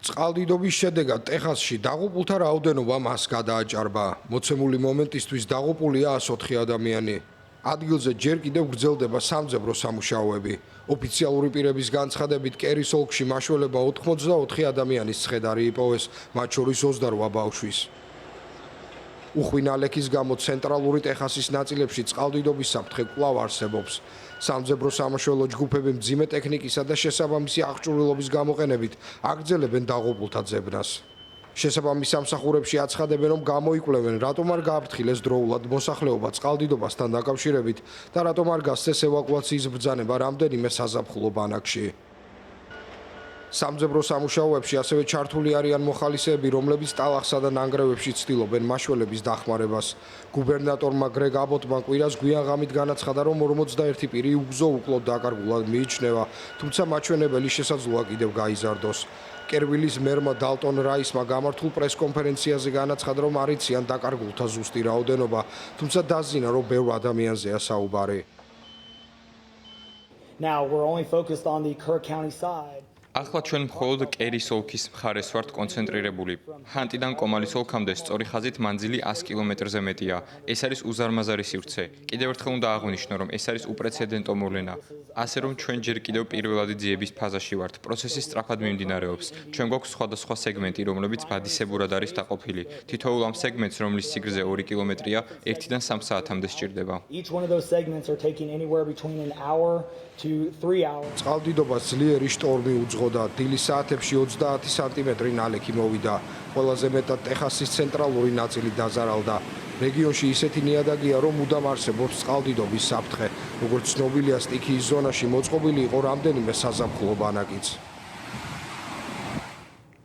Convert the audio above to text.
წყალდიდობის შედეგად ტეხასში დაღუპულთა რაოდენობა მას გადააჭარბა. მოცემული მომენტისთვის დაღუპულია 104 ადამიანი. ადგილზე ჯერ კიდევ გრძელდება სამძებრო სამუშაოები. ოფიციალური პირების განცხადებით, კერის ოლქში მაშველება 84 ადამიანის ცხედარი იპოვეს, მათ შორის 28 ბავშვის. უხვი ნალექის გამო ცენტრალური ტეხასის ნაწილებში წყალდიდობის საფრთხე კვლავ არსებობს. სამძებრო სამაშველო ჯგუფები მძიმე ტექნიკისა და შესაბამისი აღჭურვილობის გამოყენებით აგრძელებენ დაღუპულთა ძებნას. შესაბამის სამსახურებში აცხადებენ, რომ გამოიკვლევენ, რატომ არ გააფრთხილეს დროულად მოსახლეობა წყალდიდობასთან დაკავშირებით და რატომ არ გასცეს ევაკუაციის ბრძანება რამდენიმე საზაფხულო ბანაკში. სამძებრო სამუშაოებში ასევე ჩართული არიან მოხალისეები, რომლებიც ტალახსა და ნანგრევებში ცდილობენ მაშველების დახმარებას. გუბერნატორმა გრეგ აბოტმა კვირას გვიან ღამით განაცხადა, რომ 41 პირი უგზო უკლოდ დაკარგულად მიიჩნევა, თუმცა მაჩვენებელი შესაძლოა კიდევ გაიზარდოს. კერვილის მერმა დალტონ რაისმა გამართულ პრესკონფერენციაზე განაცხადა, რომ არ იციან დაკარგულთა ზუსტი რაოდენობა, თუმცა დაზიანა, რომ ბევრ ადამიანზეა საუბარი. Now we're only focused on the Kerr County side. ახლა ჩვენ მხოლოდ კერის ოლქის მხარეს ვართ კონცენტრირებული. ჰანტიდან კომალის ოლქამდე სწორი ხაზით მანძილი 100 კილომეტრზე მეტია. ეს არის უზარმაზარი სივრცე. კიდევ ერთხელ უნდა აღვნიშნო, რომ ეს არის უპრეცედენტო მოვლენა. ასე რომ ჩვენ ჯერ კიდევ პირველადი ძიების ფაზაში ვართ. პროცესი სწრაფად მიმდინარეობს. ჩვენ გვაქვს სხვადასხვა სეგმენტი, რომლებიც ბადისებურად არის დაყოფილი. თითოეულ ამ სეგმენტს, რომლის სიგრძე 2 კილომეტრია, 1-დან 3 საათამდე სჭირდება. Each one of those segments are taking anywhere between an hour to 3 hours. წყალდიდობას ძლიერი შტორმი უძღოდა. დილის საათებში 30 სანტიმეტრი ნალექი მოვიდა. ყველაზე მეტად ტეხასის ცენტრალური ნაწილი დაზარალდა. რეგიონში ისეთი ნიადაგია, რომ მუდამ არსებობს წყალდიდობის საფრთხე. როგორც ცნობილია, სტიქიის ზონაში მოწყობილი იყო რამდენიმე საზაფხულო ბანაკიც.